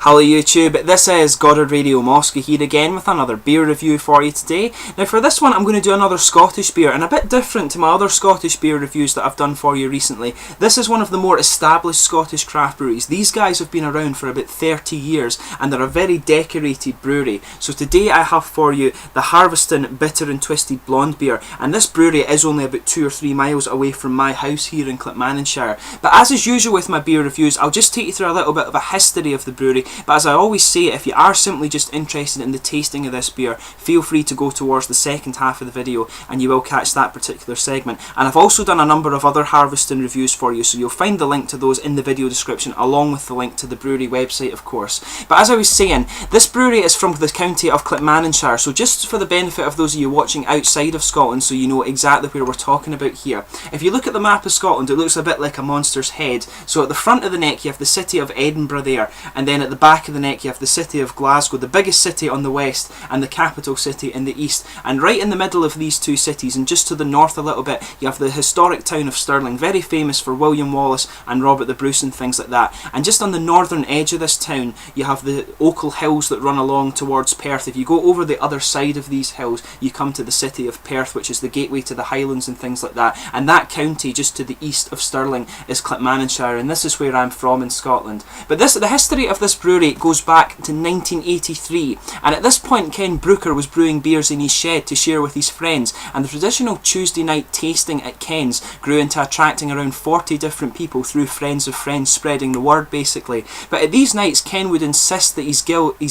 Hello YouTube, this is Goddard Radio Moscow here again with another beer review for you today. Now for this one I'm going to do another Scottish beer, and a bit different to my other Scottish beer reviews that I've done for you recently. This is one of the more established Scottish craft breweries. These guys have been around for about 30 years and they're a very decorated brewery. So today I have for you the Harviestoun Bitter and Twisted Blonde beer, and this brewery is only about 2 or 3 miles away from my house here in Clackmannanshire. But as is usual with my beer reviews, I'll just take you through a little bit of a history of the brewery. But as I always say, if you are simply just interested in the tasting of this beer, feel free to go towards the second half of the video and you will catch that particular segment. And I've also done a number of other Harviestoun reviews for you, so you'll find the link to those in the video description along with the link to the brewery website, of course. But as I was saying, this brewery is from the county of Clackmannanshire, so just for the benefit of those of you watching outside of Scotland so you know exactly where we're talking about here. If you look at the map of Scotland, it looks a bit like a monster's head. So at the front of the neck you have the city of Edinburgh there, and then at the back of the neck you have the city of Glasgow, the biggest city on the west and the capital city in the east. And right in the middle of these two cities, and just to the north a little bit, you have the historic town of Stirling, very famous for William Wallace and Robert the Bruce and things like that. And just on the northern edge of this town you have the Ochil Hills that run along towards Perth. If you go over the other side of these hills you come to the city of Perth, which is the gateway to the Highlands and things like that. And that county just to the east of Stirling is Clackmannanshire, and this is where I'm from in Scotland. But the history of this brewery goes back to 1983, and at this point Ken Brooker was brewing beers in his shed to share with his friends, and the traditional Tuesday night tasting at Ken's grew into attracting around 40 different people through friends of friends spreading the word basically. But at these nights Ken would insist that his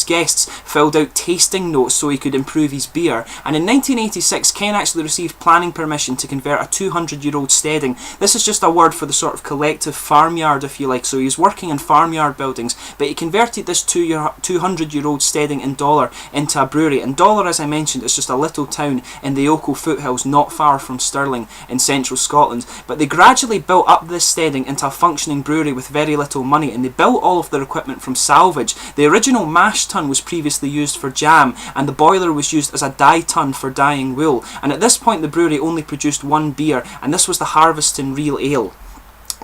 guests filled out tasting notes so he could improve his beer, and in 1986 Ken actually received planning permission to convert a 200-year-old steading. This is just a word for the sort of collective farmyard, if you like, so he was working in farmyard buildings, but he converted this 200-year-old steading in Dollar into a brewery. And Dollar, as I mentioned, is just a little town in the Ochil foothills not far from Stirling in central Scotland. But they gradually built up this steading into a functioning brewery with very little money, and they built all of their equipment from salvage. The original mash tun was previously used for jam, and the boiler was used as a dye tun for dyeing wool. And at this point the brewery only produced one beer, and this was the Harviestoun Real Ale.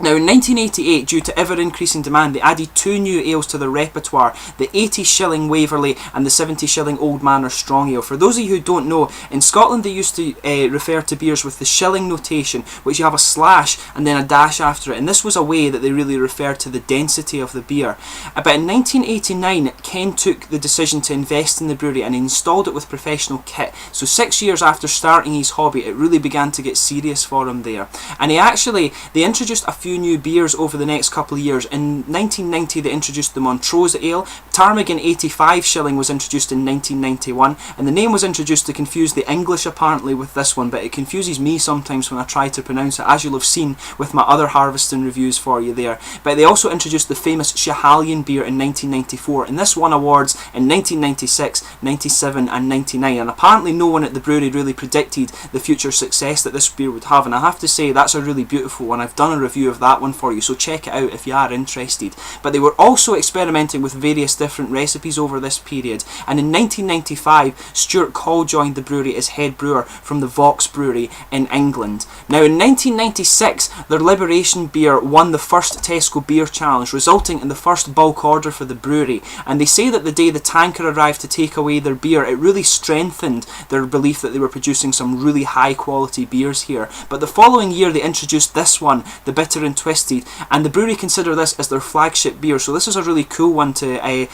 Now in 1988, due to ever-increasing demand, they added 2 new ales to their repertoire, the 80-shilling Waverley and the 70-shilling Old Manor Strong Ale. For those of you who don't know, in Scotland they used to refer to beers with the shilling notation, which you have a slash and then a dash after it, and this was a way that they really referred to the density of the beer. But in 1989, Ken took the decision to invest in the brewery and he installed it with professional kit. So 6 years after starting his hobby, it really began to get serious for him there. And they introduced a few new beers over the next couple of years. In 1990 they introduced the Montrose Ale. Ptarmigan 85 shilling was introduced in 1991, and the name was introduced to confuse the English apparently with this one, but it confuses me sometimes when I try to pronounce it, as you'll have seen with my other Harviestoun reviews for you there. But they also introduced the famous Schiehallion beer in 1994, and this won awards in 1996, 97 and 99, and apparently no one at the brewery really predicted the future success that this beer would have, and I have to say that's a really beautiful one. I've done a review of that one for you, so check it out if you are interested. But they were also experimenting with various different recipes over this period, and in 1995 Stuart Call joined the brewery as head brewer from the Vaux Brewery in England. Now in 1996 their Liberation beer won the first Tesco Beer Challenge, resulting in the first bulk order for the brewery, and they say that the day the tanker arrived to take away their beer, it really strengthened their belief that they were producing some really high quality beers here. But the following year they introduced this one, the Bitter and Twisted, and the brewery consider this as their flagship beer, so this is a really cool one to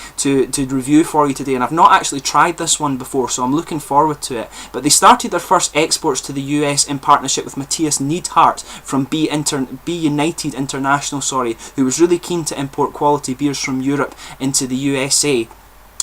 review for you today, and I've not actually tried this one before, so I'm looking forward to it. But they started their first exports to the US in partnership with Matthias Neidhart from Be United International, who was really keen to import quality beers from Europe into the USA.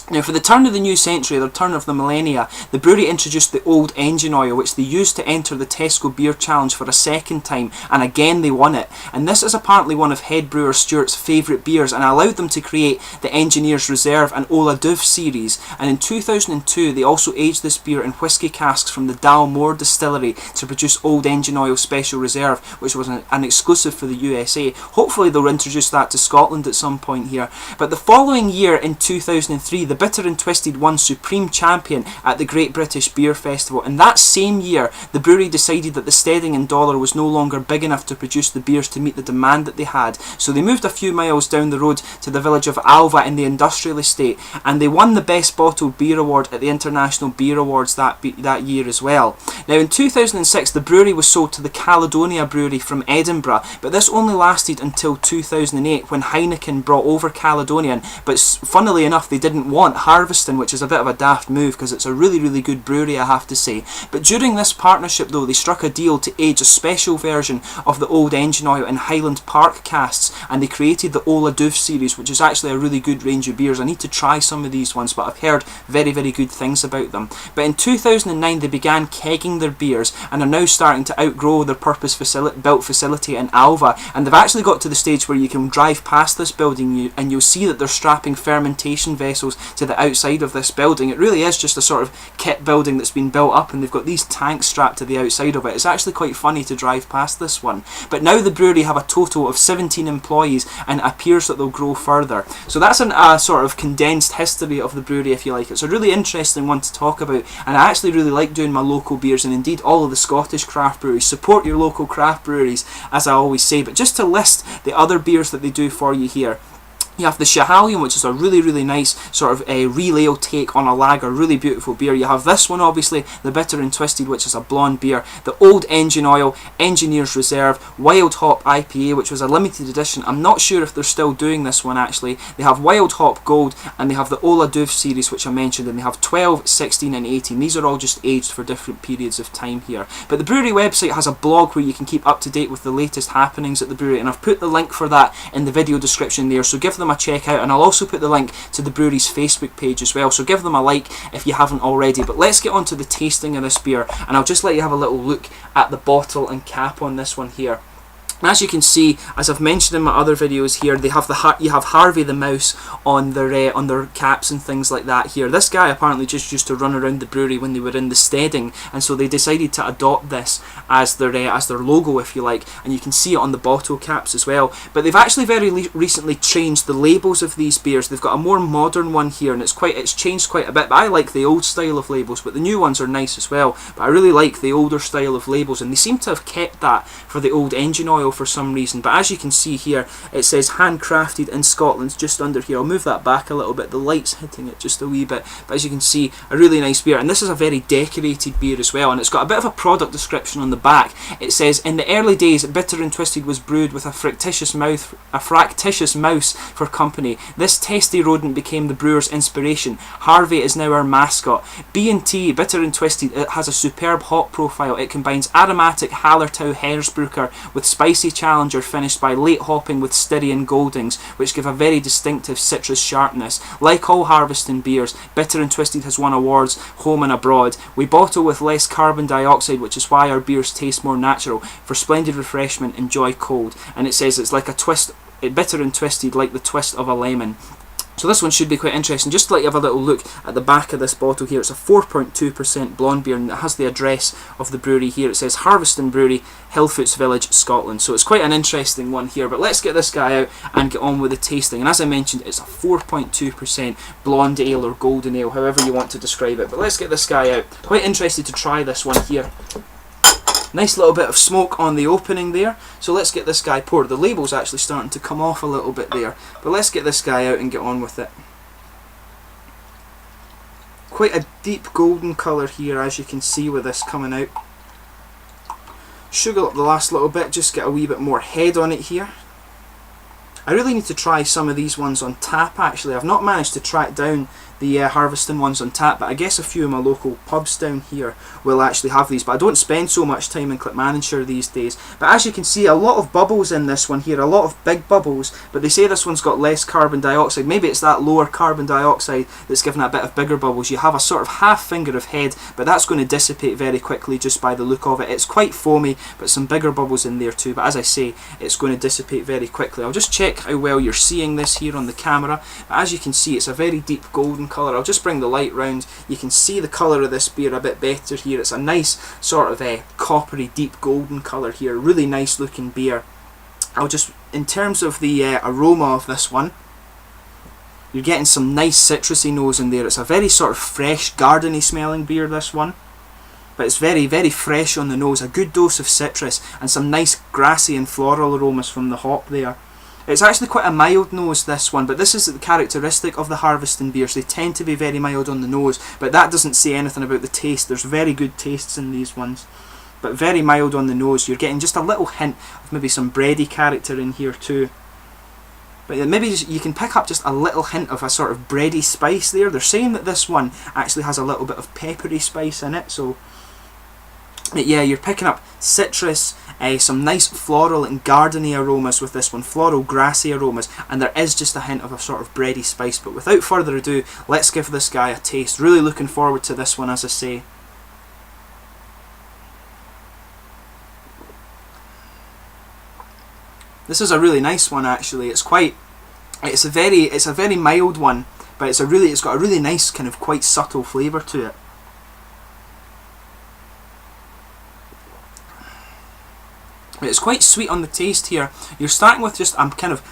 Now for the turn of the new century, the turn of the millennia, the brewery introduced the Old Engine Oil, which they used to enter the Tesco Beer Challenge for a second time, and again they won it. And this is apparently one of head brewer Stuart's favourite beers, and allowed them to create the Engineer's Reserve and Ola Duv series. And in 2002 they also aged this beer in whisky casks from the Dalmore distillery to produce Old Engine Oil Special Reserve, which was an exclusive for the USA. Hopefully they'll introduce that to Scotland at some point here. But the following year in 2003, the Bitter and Twisted won Supreme Champion at the Great British Beer Festival, and that same year the brewery decided that the steading in dollar was no longer big enough to produce the beers to meet the demand that they had, so they moved a few miles down the road to the village of Alva in the industrial estate, and they won the Best Bottled Beer Award at the International Beer Awards that year as well. Now in 2006 the brewery was sold to the Caledonia Brewery from Edinburgh, but this only lasted until 2008 when Heineken brought over Caledonian, but funnily enough they didn't want Harviestoun, which is a bit of a daft move because it's a really good brewery, I have to say. But during this partnership though, they struck a deal to age a special version of the Old Engine Oil in Highland Park casks, and they created the Ola Doof series, which is actually a really good range of beers. I need to try some of these ones, but I've heard very good things about them. But in 2009 they began kegging their beers and are now starting to outgrow their purpose-built facility in Alva, and they've actually got to the stage where you can drive past this building and you'll see that they're strapping fermentation vessels to the outside of this building. It really is just a sort of kit building that's been built up, and they've got these tanks strapped to the outside of it. It's actually quite funny to drive past this one. But now the brewery have a total of 17 employees, and it appears that they'll grow further. So that's a sort of condensed history of the brewery, if you like. It's a really interesting one to talk about, and I actually really like doing my local beers, and indeed all of the Scottish craft breweries. Support your local craft breweries, as I always say. But just to list the other beers that they do for you here, you have the Schiehallion, which is a really nice sort of a real ale take on a lager, really beautiful beer. You have this one, obviously, the Bitter and Twisted, which is a blonde beer. The Old Engine Oil, Engineer's Reserve, Wild Hop IPA, which was a limited edition. I'm not sure if they're still doing this one actually. They have Wild Hop Gold, and they have the Ola Doof series, which I mentioned, and they have 12, 16 and 18. These are all just aged for different periods of time here. But the brewery website has a blog where you can keep up to date with the latest happenings at the brewery, and I've put the link for that in the video description there, so give them a check out, and I'll also put the link to the brewery's Facebook page as well, so give them a like if you haven't already. But let's get on to the tasting of this beer, and I'll just let you have a little look at the bottle and cap on this one here. And as you can see, as I've mentioned in my other videos here, they have you have Harvey the mouse on their caps and things like that here. This guy apparently just used to run around the brewery when they were in the steading, and so they decided to adopt this as their logo, if you like, and you can see it on the bottle caps as well. But they've actually very recently changed the labels of these beers. They've got a more modern one here, and it's changed quite a bit. But I like the old style of labels, but the new ones are nice as well. But I really like the older style of labels, and they seem to have kept that for the Old Engine Oil for some reason. But as you can see here, it says handcrafted in Scotland just under here. I'll move that back a little bit, the light's hitting it just a wee bit, but as you can see, a really nice beer. And this is a very decorated beer as well, and it's got a bit of a product description on the back. It says, in the early days, Bitter and Twisted was brewed with a fractious mouse for company. This testy rodent became the brewer's inspiration. Harvey is now our mascot. B&T, Bitter and Twisted, it has a superb hop profile. It combines aromatic Hallertau Hersbrucker with spicy Challenger finished by late hopping with Styrian Goldings, which give a very distinctive citrus sharpness. Like all Harviestoun beers, Bitter and Twisted has won awards home and abroad. We bottle with less carbon dioxide, which is why our beers taste more natural. For splendid refreshment, enjoy cold. And it says it's like a twist, Bitter and Twisted, like the twist of a lemon. So this one should be quite interesting. Just to let you have a little look at the back of this bottle here, it's a 4.2% blonde beer, and it has the address of the brewery here. It says Harviestoun Brewery, Hillfoots Village, Scotland. So it's quite an interesting one here. But let's get this guy out and get on with the tasting. And as I mentioned, it's a 4.2% blonde ale or golden ale, however you want to describe it. But let's get this guy out. Quite interested to try this one here. Nice little bit of smoke on the opening there. So let's get this guy poured. The label's actually starting to come off a little bit there. But let's get this guy out and get on with it. Quite a deep golden colour here, as you can see with this coming out. Sugar up the last little bit, just get a wee bit more head on it here. I really need to try some of these ones on tap actually. I've not managed to track down the Harviestoun ones on tap, but I guess a few of my local pubs down here will actually have these, but I don't spend so much time in Clackmannanshire these days. But as you can see, a lot of bubbles in this one here, a lot of big bubbles, but they say this one's got less carbon dioxide. Maybe it's that lower carbon dioxide that's given a bit of bigger bubbles. You have a sort of half finger of head, but that's going to dissipate very quickly just by the look of it. It's quite foamy, but some bigger bubbles in there too, but as I say, it's going to dissipate very quickly. I'll just check how well you're seeing this here on the camera. But as you can see, it's a very deep golden colour. I'll just bring the light round. You can see the colour of this beer a bit better here. It's a nice sort of a coppery deep golden colour here. Really nice looking beer. I'll just, in terms of the aroma of this one, You're getting some nice citrusy nose in there. It's a very sort of fresh, gardeny smelling beer, this one. But it's very, very fresh on the nose. A good dose of citrus and some nice grassy and floral aromas from the hop there. It's actually quite a mild nose, this one, but this is the characteristic of the Harviestoun beers. They tend to be very mild on the nose, but that doesn't say anything about the taste. There's very good tastes in these ones, but very mild on the nose. You're getting just a little hint of maybe some bready character in here too. But maybe you can pick up just a little hint of a sort of bready spice there. They're saying that this one actually has a little bit of peppery spice in it, so yeah, you're picking up citrus, some nice floral and gardeny aromas with this one, floral grassy aromas, and there is just a hint of a sort of bready spice. But without further ado, let's give this guy a taste. Really looking forward to this one, as I say. This is a really nice one actually. It's a very mild one, but it's got a really nice kind of quite subtle flavour to it. It's quite sweet on the taste here. You're starting with just a kind of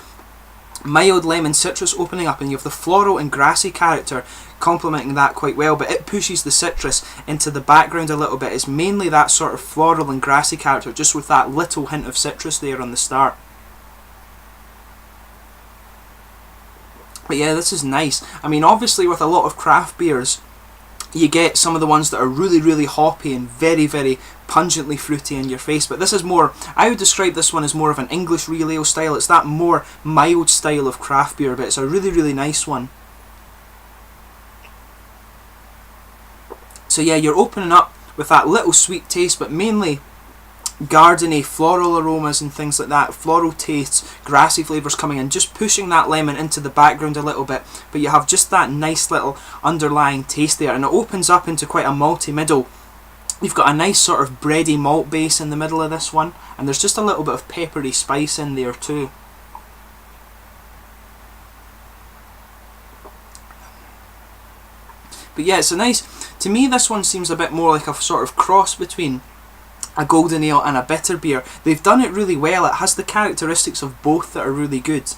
mild lemon citrus opening up, and you have the floral and grassy character complementing that quite well, but it pushes the citrus into the background a little bit. It's mainly that sort of floral and grassy character, just with that little hint of citrus there on the start. But yeah, this is nice. I mean, obviously with a lot of craft beers, you get some of the ones that are really, really hoppy and very, very pungently fruity in your face, but this is more, I would describe this one as more of an English real ale style. It's that more mild style of craft beer, but it's a really, really nice one. So yeah, you're opening up with that little sweet taste, but mainly gardeny, floral aromas and things like that, floral tastes, grassy flavours coming in, just pushing that lemon into the background a little bit, but you have just that nice little underlying taste there, and it opens up into quite a malty middle. You've got a nice sort of bready malt base in the middle of this one, and there's just a little bit of peppery spice in there too. But yeah, it's a nice, to me this one seems a bit more like a sort of cross between a golden ale and a bitter beer. They've done it really well. It has the characteristics of both that are really good.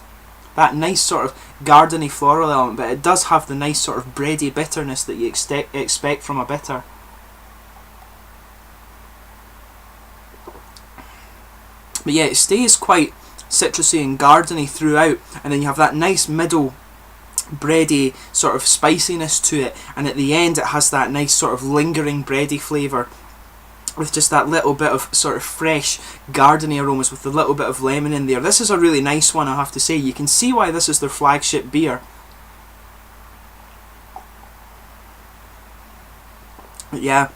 That nice sort of gardeny floral element, but it does have the nice sort of bready bitterness that you expect from a bitter. But yeah, it stays quite citrusy and gardeny throughout, and then you have that nice middle bready sort of spiciness to it, and at the end it has that nice sort of lingering bready flavour with just that little bit of sort of fresh gardeny aromas with a little bit of lemon in there. This is a really nice one, I have to say. You can see why this is their flagship beer. But yeah,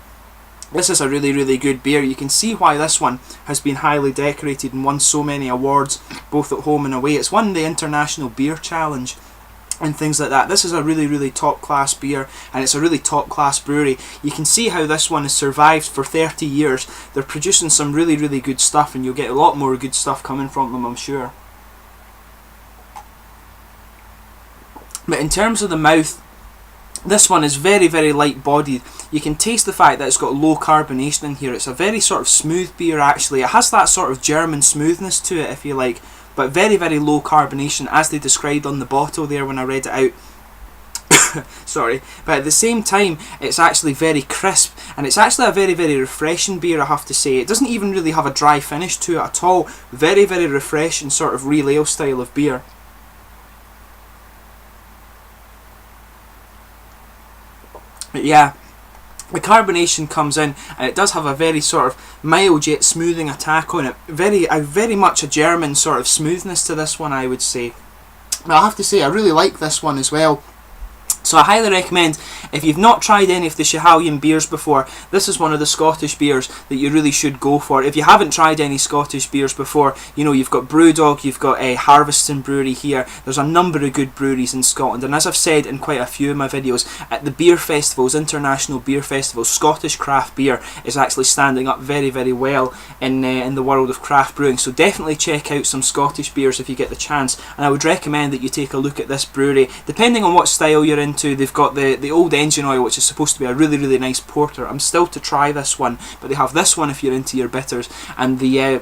this is a really, really good beer. You can see why this one has been highly decorated and won so many awards, both at home and away. It's won the International Beer Challenge and things like that. This is a really, really top class beer, and it's a really top class brewery. You can see how this one has survived for 30 years. They're producing some really, really good stuff, and you'll get a lot more good stuff coming from them, I'm sure. But in terms of the mouth, this one is very, very light bodied. You can taste the fact that it's got low carbonation in here. It's a very sort of smooth beer actually. It has that sort of German smoothness to it, if you like, but very, very low carbonation, as they described on the bottle there when I read it out. Sorry, but at the same time it's actually very crisp, and it's actually a very, very refreshing beer, I have to say. It doesn't even really have a dry finish to it at all. Very, very refreshing sort of real ale style of beer. But yeah, the carbonation comes in, and it does have a very sort of mild yet smoothing attack on it. Very much a German sort of smoothness to this one, I would say. But I have to say, I really like this one as well. So I highly recommend, if you've not tried any of the Schiehallion beers before, this is one of the Scottish beers that you really should go for. If you haven't tried any Scottish beers before, you know, you've got Brewdog, you've got Harviestoun Brewery here. There's a number of good breweries in Scotland, and as I've said in quite a few of my videos, at the beer festivals, international beer festivals, Scottish craft beer is actually standing up very, very well in the world of craft brewing. So definitely check out some Scottish beers if you get the chance, and I would recommend that you take a look at this brewery. Depending on what style you're into, they've got the Old Engine Oil, which is supposed to be a really, really nice porter. I'm still to try this one, but they have this one if you're into your bitters, and the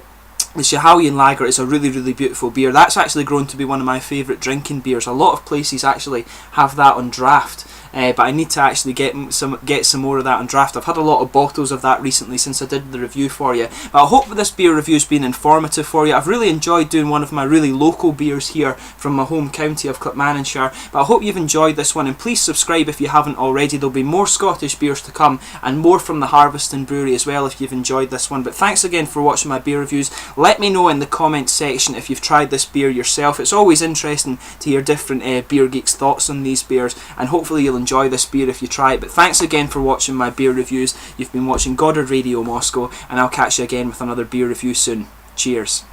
The Schiehallion Lager is a really, really beautiful beer. That's actually grown to be one of my favourite drinking beers. A lot of places actually have that on draft. But I need to actually get some more of that on draft. I've had a lot of bottles of that recently since I did the review for you. But I hope that this beer review has been informative for you. I've really enjoyed doing one of my really local beers here from my home county of Clackmannanshire. But I hope you've enjoyed this one, and please subscribe if you haven't already. There'll be more Scottish beers to come, and more from the Harviestoun Brewery as well if you've enjoyed this one. But thanks again for watching my beer reviews. Let me know in the comments section if you've tried this beer yourself. It's always interesting to hear different beer geeks' thoughts on these beers, and hopefully you'll enjoy this beer if you try it. But thanks again for watching my beer reviews. You've been watching Goddard Radio Moscow, and I'll catch you again with another beer review soon. Cheers.